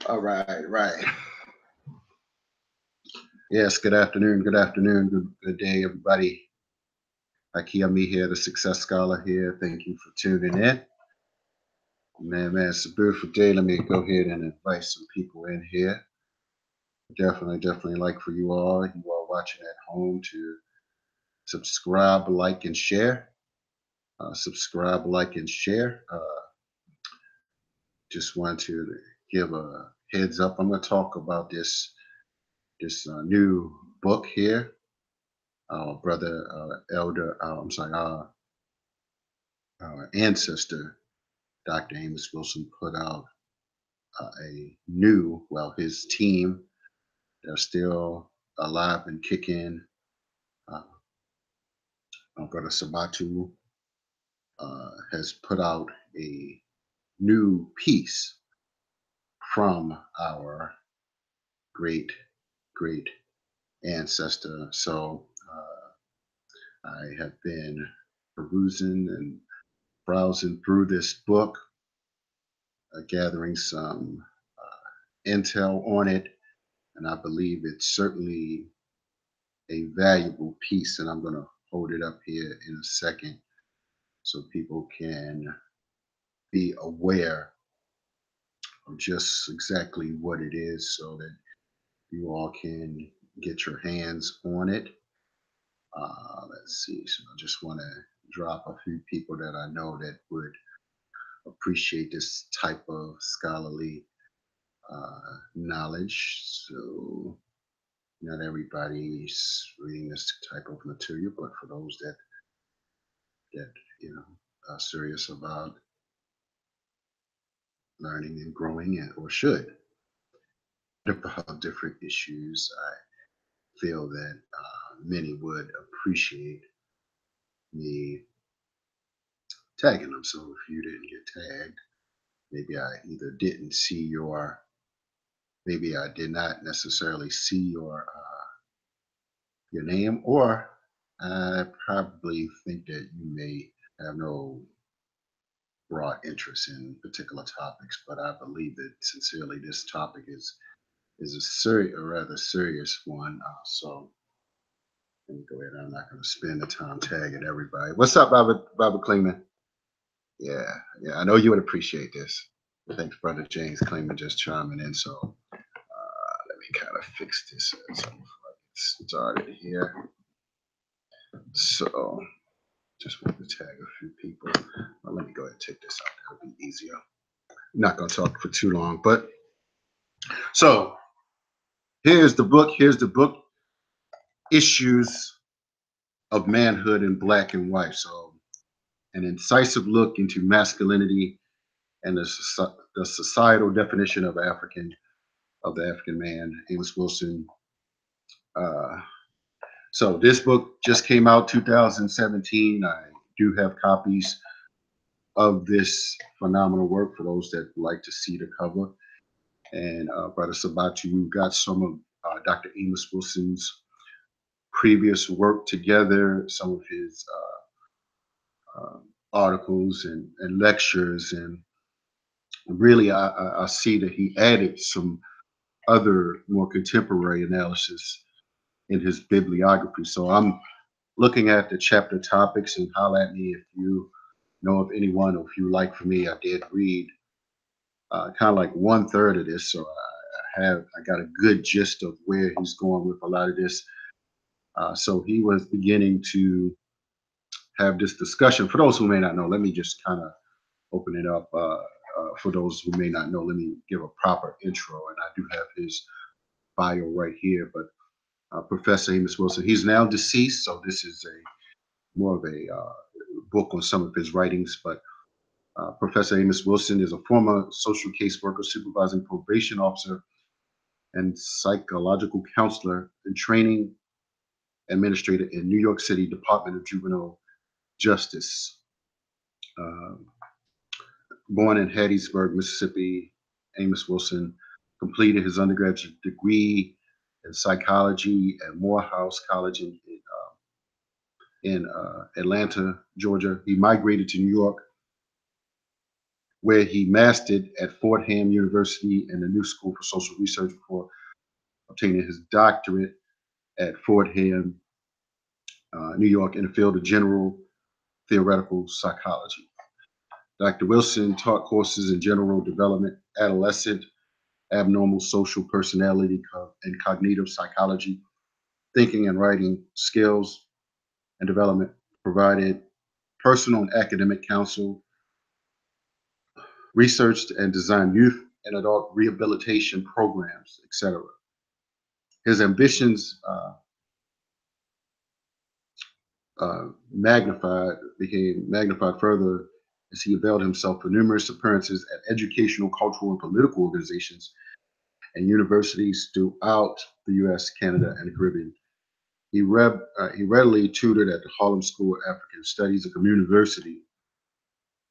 All right, right. Yes, good afternoon, good day, everybody. Ikea me here, the Success Scholar here. Thank you for tuning in. Man, it's a beautiful day. Let me go ahead and invite some people in here. Definitely like for you all watching at home to subscribe, like, and share. Subscribe, like, and share. Just want to give a heads up. I'm going to talk about this new book here. Brother, elder, I'm sorry, our ancestor, Dr. Amos Wilson, put out his team, they're still alive and kicking. Uh, Brother Sabatu has put out a new piece from our great, great ancestor. So I have been perusing and browsing through this book, gathering some intel on it, and I believe it's certainly a valuable piece. And I'm going to hold it up here in a second so people can be aware of just exactly what it is so that you all can get your hands on it. Let's see. So I just want to drop a few people that I know that would appreciate this type of scholarly knowledge. So not everybody's reading this type of material, but for those that are serious about learning and growing, or should about different issues, I feel that many would appreciate me tagging them. So if you didn't get tagged, maybe I either didn't see your, maybe I did not necessarily see your name, or I probably think that you may have no broad interest in particular topics. But I believe that sincerely, this topic is a rather serious one. So let me go ahead. I'm not going to spend the time tagging everybody. What's up, Baba Klingman? Yeah, yeah. I know you would appreciate this. Thanks, Brother James Klingman, just chiming in. So let me kind of fix this before I get started here. So just want to tag a few people. Well, let me go ahead and take this out. That'll be easier. I'm not going to talk for too long, but so here's the book. Here's the book. Issues of Manhood in Black and White. So an incisive look into masculinity and the societal definition of the African man, Amos Wilson. Uh, so this book just came out 2017. I do have copies of this phenomenal work for those that like to see the cover. And Brother Sabatu, you got some of Dr. Amos Wilson's previous work together, some of his articles and lectures, and really I see that he added some other more contemporary analysis in his bibliography. So I'm looking at the chapter topics, and holler at me if you know of anyone, or if you like. For me, I did read kind of like 1/3 of this, so I got a good gist of where he's going with a lot of this. So he was beginning to have this discussion. For those who may not know, let me just kind of open it up. For those who may not know, let me give a proper intro, and I do have his bio right here. But Professor Amos Wilson, he's now deceased, so this is a more of a book on some of his writings. But Professor Amos Wilson is a former social caseworker, supervising probation officer, and psychological counselor in training, administrator in New York City Department of Juvenile Justice. Um, Born in Hattiesburg, Mississippi, Amos Wilson completed his undergraduate degree in psychology at Morehouse College in Atlanta, Georgia. He migrated to New York where he mastered at Fordham University and the New School for Social Research before obtaining his doctorate at Fordham, New York, in the field of general theoretical psychology. Dr. Wilson taught courses in general development, adolescent, abnormal social personality, and cognitive psychology, thinking and writing skills and development, provided personal and academic counsel, researched and designed youth and adult rehabilitation programs, etc. His ambitions became magnified further as he availed himself for numerous appearances at educational, cultural, and political organizations and universities throughout the U.S., Canada, and the Caribbean. He readily tutored at the Harlem School of African Studies, a community university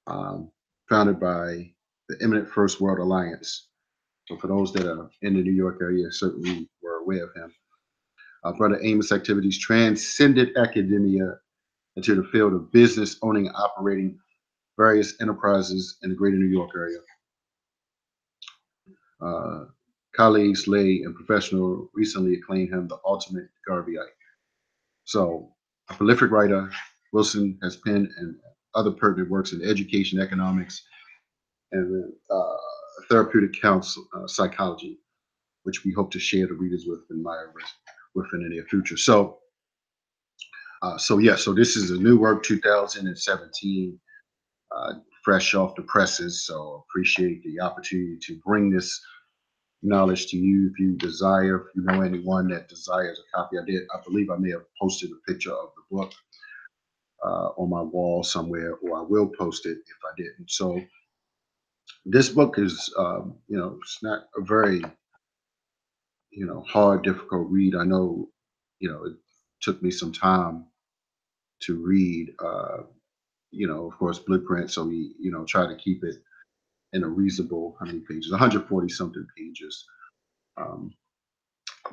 um, founded by the Eminent First World Alliance. So for those that are in the New York area, certainly were aware of him. Brother Amos' activities transcended academia into the field of business, owning and operating various enterprises in the greater New York area. Uh, Colleagues, lay, and professional recently acclaimed him the ultimate Garveyite. So, a prolific writer, Wilson has penned and other pertinent works in education, economics, and therapeutic counsel, psychology, which we hope to share the readers with in within the near future. So this is a new work, 2017, uh, fresh off the presses. So appreciate the opportunity to bring this knowledge to you. If you desire, if you know anyone that desires a copy, I believe I may have posted a picture of the book on my wall somewhere, or I will post it if I didn't. So this book is, it's not a very, hard, difficult read. I know, it took me some time to read. Of course, Blueprint. So we, try to keep it in a reasonable, how many pages? 140 something pages. Um,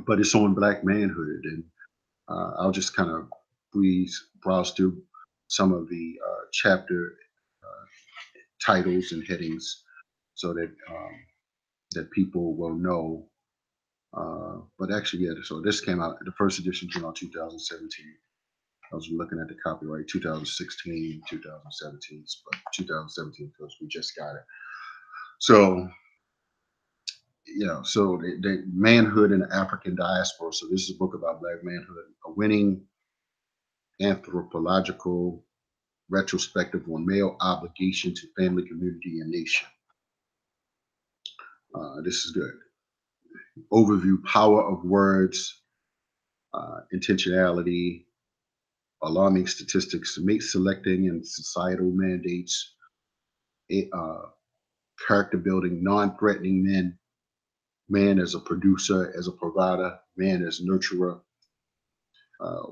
but it's on Black manhood, and I'll just kind of browse through some of the chapter uh, titles and headings so that people will know. But actually, yeah. So this came out. The first edition came out 2017. I was looking at the copyright 2016, 2017, but 2017 because we just got it. So the manhood in the African diaspora. So this is a book about Black manhood, a winning anthropological retrospective on male obligation to family, community, and nation. This is good. Overview: power of words, intentionality, alarming statistics, mate selecting and societal mandates, uh, character building, non-threatening men, man as a producer, as a provider, man as nurturer,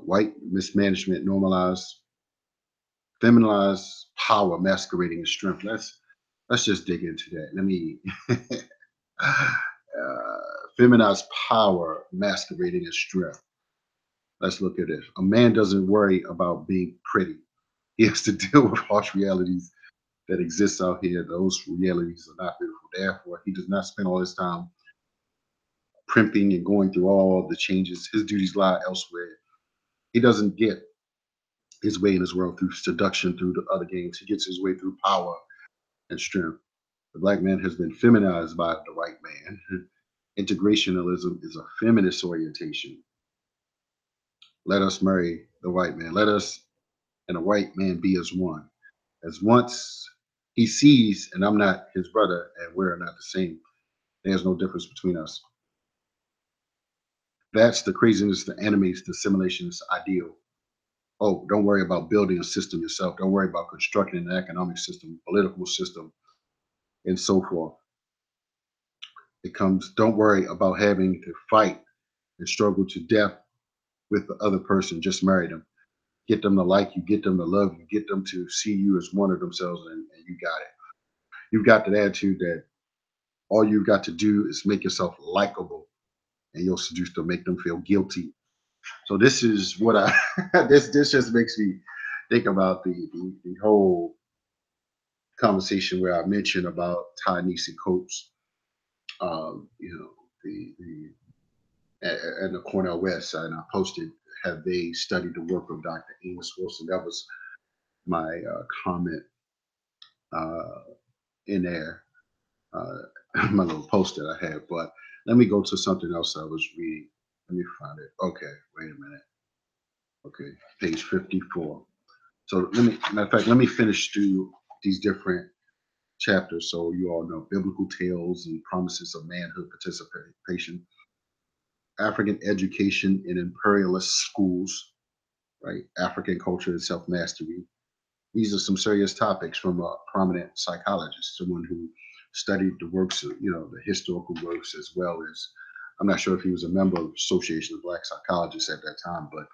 white mismanagement normalized, feminized power masquerading as strength. Let's just dig into that. Let me feminized power masquerading as strength. Let's look at this. A man doesn't worry about being pretty. He has to deal with harsh realities that exist out here. Those realities are not beautiful. Therefore, he does not spend all his time primping and going through all the changes. His duties lie elsewhere. He doesn't get his way in this world through seduction, through the other games. He gets his way through power and strength. The Black man has been feminized by the white man. Integrationalism is a feminist orientation. Let us marry the white man. Let us and the white man be as one. As once he sees, and I'm not his brother, and we're not the same. There's no difference between us. That's the craziness that animates the simulationist ideal. Oh, don't worry about building a system yourself. Don't worry about constructing an economic system, political system, and so forth. It comes, don't worry about having to fight and struggle to death with the other person. Just marry them. Get them to like you, get them to love you, get them to see you as one of themselves, and you got it. You've got that attitude that all you've got to do is make yourself likable, and you'll seduce them, make them feel guilty. So this is what this just makes me think about the whole conversation where I mentioned about Ta-Nehisi Coates, you know, and the Cornell West, and I posted, have they studied the work of Dr. Amos Wilson? That was my comment uh, in there, uh, my little post that I had. But let me go to something else I was reading. Let me find it. Okay, wait a minute. Okay, page 54. So matter of fact, let me finish through these different chapters so you all know: biblical tales and promises of manhood participation, African education in imperialist schools, right? African culture and self mastery. These are some serious topics from a prominent psychologist, someone who studied the works of, the historical works, as well as, I'm not sure if he was a member of the Association of Black Psychologists at that time, but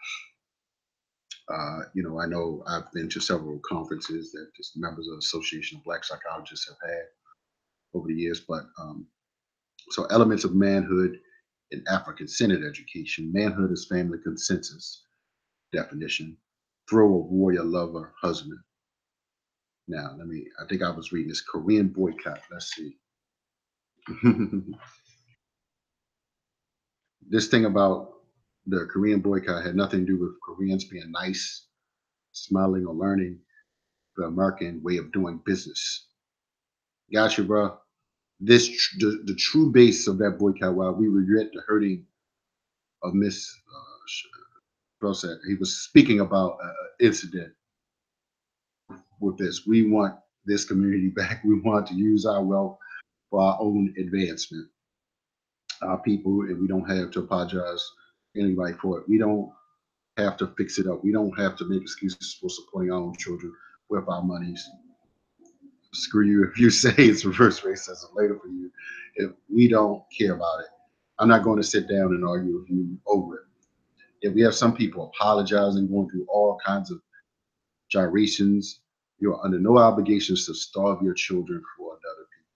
I know I've been to several conferences that just members of the Association of Black Psychologists have had over the years. But so elements of manhood in African-centered education. Manhood is family consensus definition. Throw a warrior, lover, husband. Now, I think I was reading this Korean boycott. Let's see. This thing about the Korean boycott had nothing to do with Koreans being nice, smiling, or learning the American way of doing business. Gotcha, bro. The true base of that boycott, while we regret the hurting of Miss Brosette, he was speaking about an incident with this. We want this community back. We want to use our wealth for our own advancement. Our people, and we don't have to apologize to anybody for it. We don't have to fix it up. We don't have to make excuses for supporting our own children with our monies. Screw you if you say it's reverse racism later for you. If we don't care about it, I'm not going to sit down and argue with you over it. If we have some people apologizing, going through all kinds of gyrations, you're under no obligations to starve your children for another people.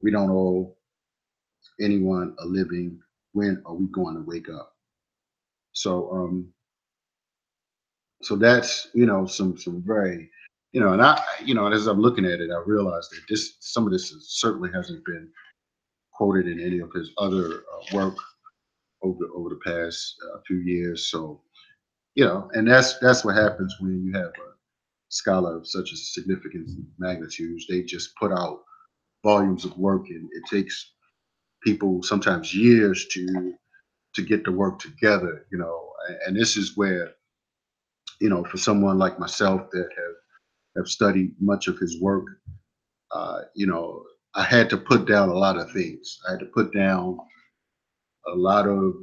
We don't owe anyone a living. When are we going to wake up? So so that's, some very, and as I'm looking at it, I realized that some of this certainly hasn't been quoted in any of his other work over the past few years. So and that's what happens when you have a scholar of such a significant magnitude. They just put out volumes of work, and it takes people sometimes years to get the work together. And this is where, for someone like myself that have studied much of his work, I had to put down a lot of things. I had to put down a lot of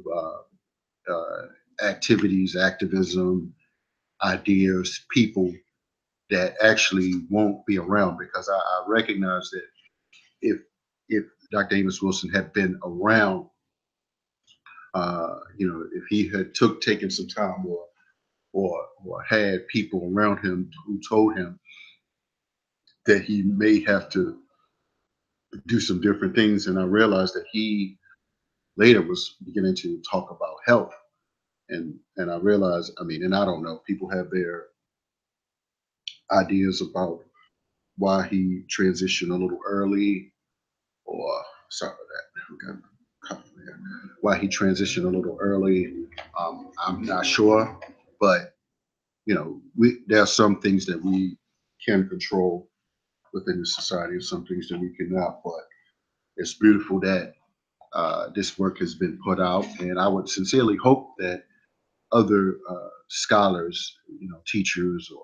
activities, activism, ideas, people that actually won't be around, because I recognize that if if Dr. Amos Wilson had been around, if he had taken some time, or had people around him who told him that he may have to do some different things. And I realized that he later was beginning to talk about health. And I realized, and I don't know, people have their ideas about why he transitioned a little early, or sorry about that. We got a couple there. Why he transitioned a little early, I'm not sure, but there are some things that we can control within the society, and some things that we cannot. But it's beautiful that this work has been put out, and I would sincerely hope that other scholars, teachers, or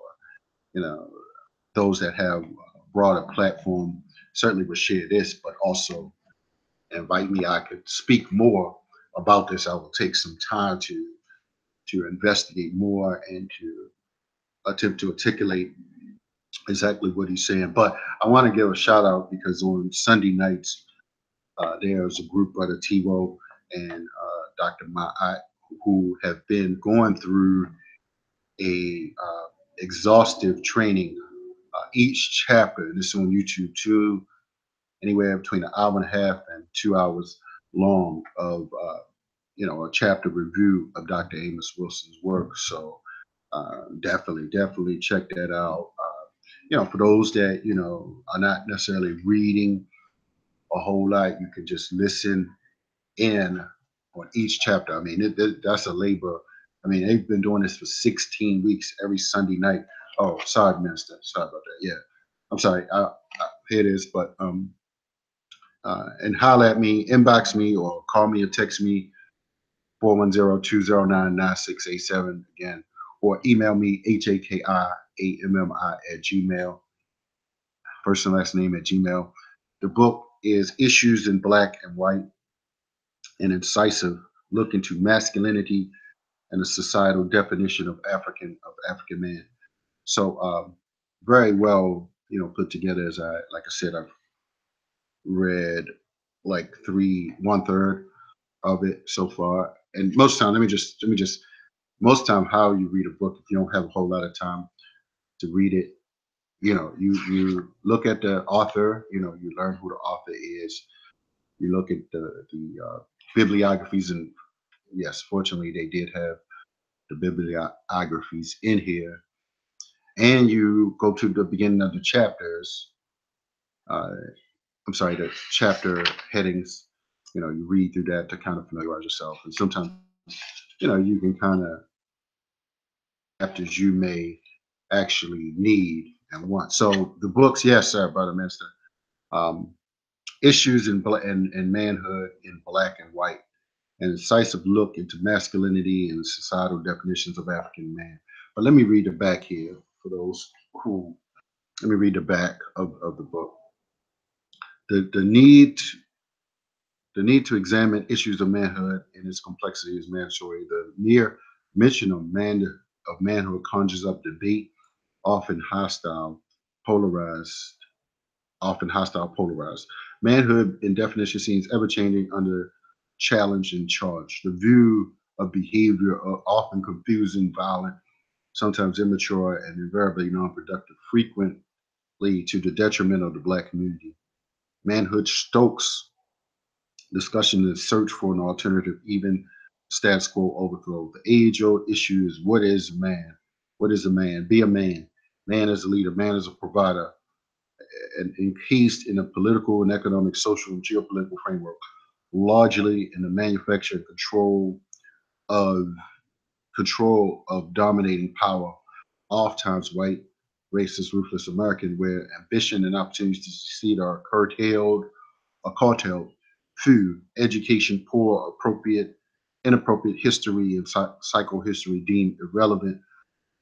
those that have a broader platform, certainly would share this, but also invite me. I could speak more about this. I will take some time to investigate more and to attempt to articulate exactly what he's saying. But I want to give a shout out, because on Sunday nights, there's a group, Brother Tebow and Dr. Ma'at, who have been going through a exhaustive training. Each chapter, and this is on YouTube too, anywhere between an hour and a half and 2 hours long, of a chapter review of Dr. Amos Wilson's work. So definitely check that out. For those that are not necessarily reading a whole lot, you can just listen in on each chapter. I mean, that's a labor. I mean, they've been doing this for 16 weeks every Sunday night. Oh, sorry, Minister. Sorry about that. Yeah, I'm sorry. Here it is. But and holler at me, inbox me, or call me or text me 410-209-9687 again, or email me hakiammi first and last name at gmail. The book is Issues in Black and White, an incisive look into masculinity and the societal definition of African man. So very well, put together. As like I said, I've read like one third of it so far. And most time, let me just most time how you read a book, if you don't have a whole lot of time to read it, you look at the author, you learn who the author is, you look at the bibliographies, and yes, fortunately they did have the bibliographies in here, and you go to the beginning of the chapters. Uh, I'm sorry, the chapter headings. You read through that to kind of familiarize yourself, and sometimes you can kind of chapters you may actually need and want. So the books, yes, sir, brother minister. Um, Issues in manhood in black and white, an incisive look into masculinity and societal definitions of African man. But let me read the back here for those who. Let me read the back of the book. The need to examine issues of manhood and its complexity is mandatory. The mere mention of manhood conjures up debate, often hostile, polarized, polarized. Manhood in definition seems ever changing under challenge and charge. The view of behavior are often confusing, violent, sometimes immature, and invariably non-productive, frequently to the detriment of the black community. Manhood stokes discussion and search for an alternative, even status quo overthrow. The age-old issue is, what is man? What is a man? Be a man. Man is a leader. Man is a provider. And encased in a political and economic, social, and geopolitical framework, largely in the manufacture and of dominating power, oftentimes white, racist, ruthless American, where ambition and opportunities to succeed are curtailed, food, education poor, inappropriate history and psychohistory deemed irrelevant,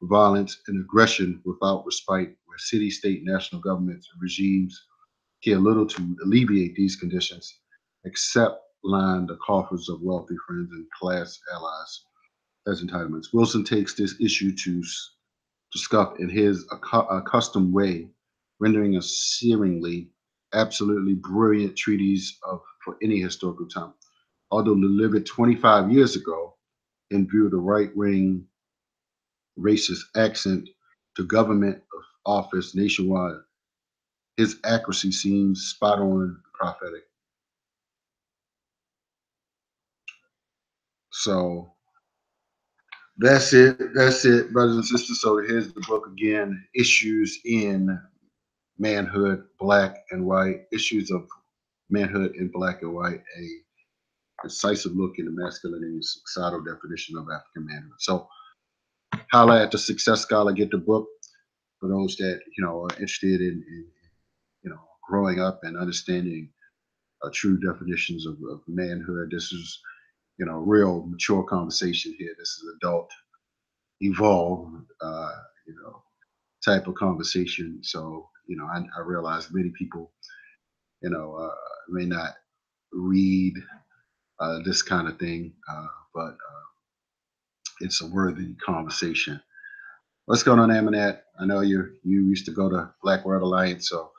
violence and aggression without respite, where city, state, national governments and regimes care little to alleviate these conditions, except line the coffers of wealthy friends and class allies as entitlements. Wilson takes this issue to scuff in his accustomed way, rendering a seemingly absolutely brilliant treatise for any historical time. Although delivered 25 years ago, in view of the right wing racist accent to government of office nationwide, his accuracy seems spot on prophetic. So that's it. That's it, brothers and sisters. So here's the book again: Issues in Manhood, Black and White. Issues of Manhood in Black and White. A decisive look into masculinity and societal definition of African manhood. So holla at the Success Scholar. Get the book for those that are interested in growing up and understanding true definitions of manhood. This is real mature conversation here. This is adult, evolved, you know, type of conversation. So, I realize many people, may not read this kind of thing, but it's a worthy conversation. What's going on, Amanat? I know you used to go to Black World Alliance, so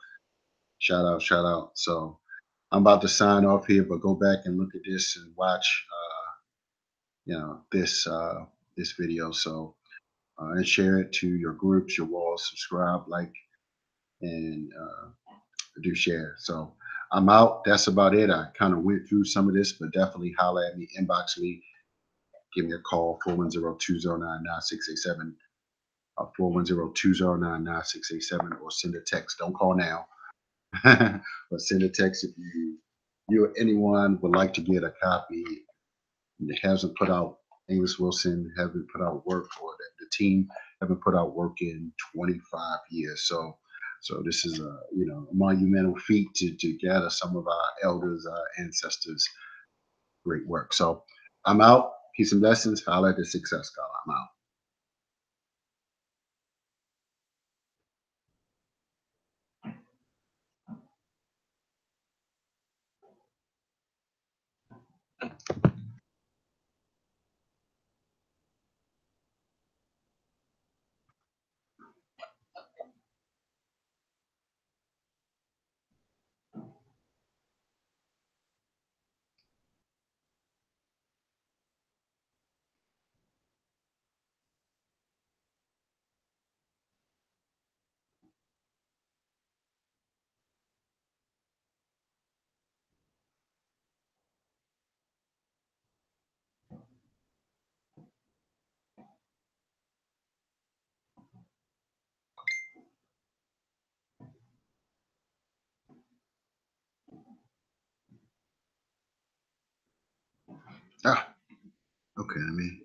shout out, shout out. So I'm about to sign off here, but go back and look at this and watch, this video. So and share it to your groups, your walls, subscribe, like, and do share. So I'm out. That's about it. I kind of went through some of this, but definitely holler at me, inbox me, give me a call, 410-209-9687. 410-209-9687, or send a text. Don't call now, but send a text if you or anyone would like to get a copy. It hasn't put out, Amos Wilson haven't put out work, or the team haven't put out work in 25 years. So this is a monumental feat to gather some of our elders, our ancestors' great work. So I'm out. Peace and blessings. Holla at the Success Scholar. I'm out. Ah, okay. Let me